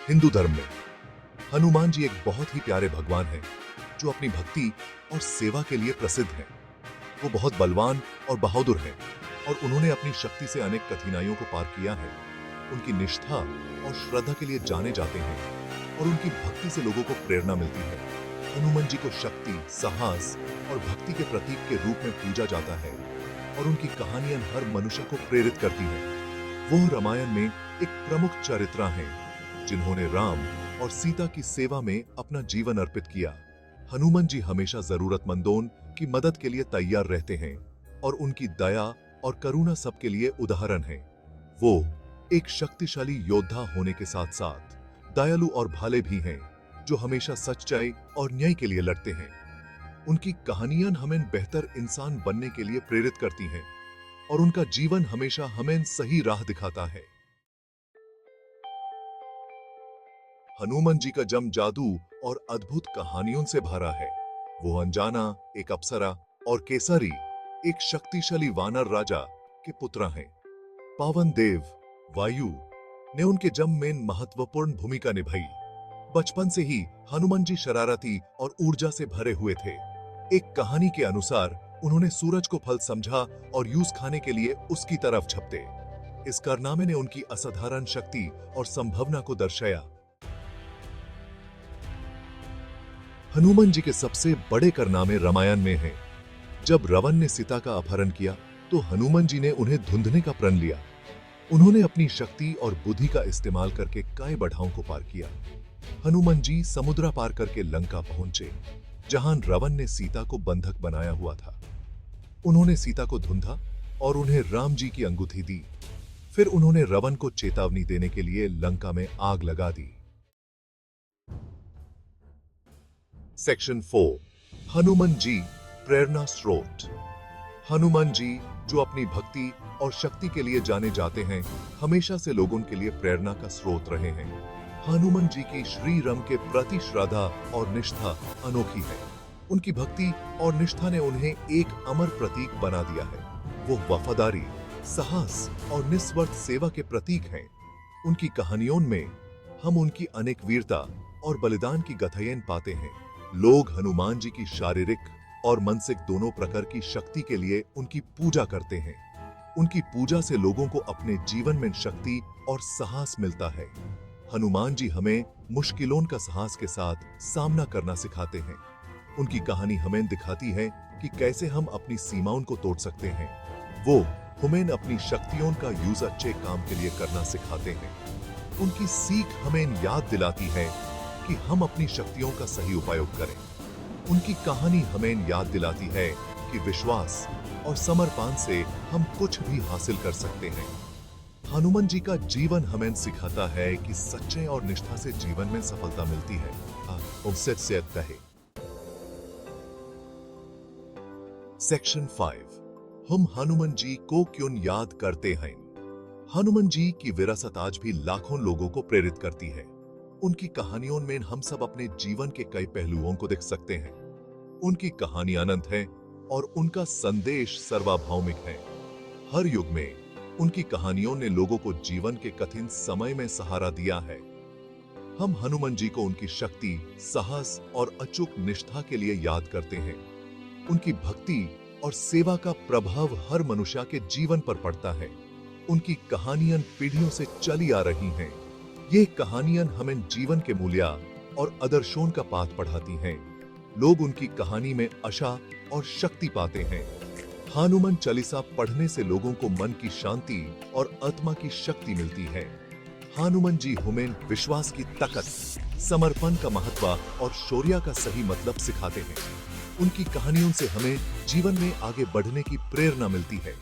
हिंदू धर्म में हनुमान जी एक बहुत ही प्यारे भगवान हैं जो अपनी भक्ति और सेवा के लिए प्रसिद्ध हैं। वो बहुत बलवान और बहादुर हैं और उन्होंने अपनी शक्ति से अनेक कठिनाइयों को पार किया है। उनकी निष्ठा और श्रद्धा के लिए जाने जाते हैं और उनकी भक्ति से लोगों को प्रेरणा मिलती है। हनुमान जी को शक्ति, साहस और भक्ति के प्रतीक के रूप में पूजा जाता है और उनकी कहानियां हर मनुष्य को प्रेरित करती हैं। वो रामायण में एक प्रमुख चरित्र हैं जिन्होंने राम और सीता की सेवा में अपना जीवन अर्पित किया। हनुमान जी हमेशा जरूरतमंदों की मदद के लिए तैयार रहते हैं और उनकी दया और करुणा सबके लिए उदाहरण है। वो एक शक्तिशाली योद्धा होने के साथ साथ दयालु और भाले भी हैं जो हमेशा सच्चाई और न्याय के लिए लड़ते हैं। उनकी कहानियां हमें बेहतर इंसान बनने के लिए प्रेरित करती हैं और उनका जीवन हमेशा हमें सही राह दिखाता है। हनुमान जी का जन्म जादू और अद्भुत कहानियों से भरा है। वो अनजाना, एक अप्सरा और केसरी, एक शक्तिशाली वानर राजा के पुत्र हैं। पावन देव वायु ने उनके जन्म में महत्वपूर्ण भूमिका निभाई। बचपन से ही हनुमान जी शरारती और ऊर्जा से भरे हुए थे। एक कहानी के अनुसार उन्होंने सूरज को फल समझा और यूस खाने के लिए उसकी तरफ झपटे। इस कारनामे ने उनकी असाधारण शक्ति और संभावना को दर्शाया। हनुमान जी के सबसे बड़े कारनामे रामायण में हैं। जब रावण ने सीता का अपहरण किया तो हनुमान जी ने उन्हें ढूंढने का प्रण लिया। उन्होंने अपनी शक्ति और बुद्धि का इस्तेमाल करके कई बाधाओं को पार किया। हनुमान जी समुद्र पार करके लंका पहुंचे जहां रावण ने सीता को बंधक बनाया हुआ था। उन्होंने सीता को ढूंढा और उन्हें राम जी की अंगूठी दी। फिर उन्होंने रावण को चेतावनी देने के लिए लंका में आग लगा दी। सेक्शन 4 हनुमान जी प्रेरणा स्रोत। हनुमान जी जो अपनी भक्ति और शक्ति के लिए जाने जाते हैं, हमेशा से लोगों के लिए प्रेरणा का स्रोत रहे हैं। हनुमान जी की श्री राम के प्रति श्रद्धा और निष्ठा अनोखी है। उनकी भक्ति और निष्ठा ने उन्हें एक अमर प्रतीक बना दिया है। वो वफादारी, साहस और निस्वार्थ सेवा के प्रतीक हैं। उनकी कहानियों में हम उनकी अनेक वीरता और बलिदान की गाथाएं पाते हैं। लोग हनुमान जी की शारीरिक और मानसिक दोनों प्रकार की शक्ति के लिए उनकी पूजा करते हैं। उनकी पूजा से लोगों को अपने जीवन में शक्ति और साहस मिलता है। हनुमान जी हमें मुश्किलों का साहस के साथ सामना करना सिखाते हैं। उनकी कहानी हमें दिखाती है कि कैसे हम अपनी सीमाओं को तोड़ सकते हैं। वो हमें अपनी शक्तियों का यूज अच्छे काम के लिए करना सिखाते हैं। उनकी सीख हमें याद दिलाती है कि हम अपनी शक्तियों का सही उपयोग करें। उनकी कहानी हमें याद दिलाती है कि विश्वास और समर्पण से हम कुछ भी हासिल कर सकते हैं। हनुमान जी का जीवन हमें सिखाता है कि सच्चे और निष्ठा से जीवन में सफलता मिलती है। सेक्शन 5 हम हनुमान जी को क्यों याद करते हैं। हनुमान जी की विरासत आज भी लाखों लोगों को प्रेरित करती है। उनकी कहानियों में हम सब अपने जीवन के कई पहलुओं को देख सकते हैं। उनकी कहानी अनंत है और उनका संदेश सर्वभौमिक है। हर युग में उनकी कहानियों ने लोगों को जीवन के कठिन समय में सहारा दिया है। हम हनुमान जी को उनकी शक्ति, साहस और अचूक निष्ठा के लिए याद करते हैं। उनकी भक्ति और सेवा का प्रभाव हर मनुष्य के जीवन पर पड़ता है। उनकी कहानियां पीढ़ियों से चली आ रही हैं। ये कहानियां हमें जीवन के मूल्य और आदर्शों का पाठ पढ़ाती हैं। लोग उनकी कहानी में आशा और शक्ति पाते हैं। हनुमान चालीसा पढ़ने से लोगों को मन की शांति और आत्मा की शक्ति मिलती है। हनुमान जी हमें विश्वास की ताकत, समर्पण का महत्व और शौर्य का सही मतलब सिखाते हैं। उनकी कहानियों से हमें जीवन में आगे बढ़ने की प्रेरणा मिलती है।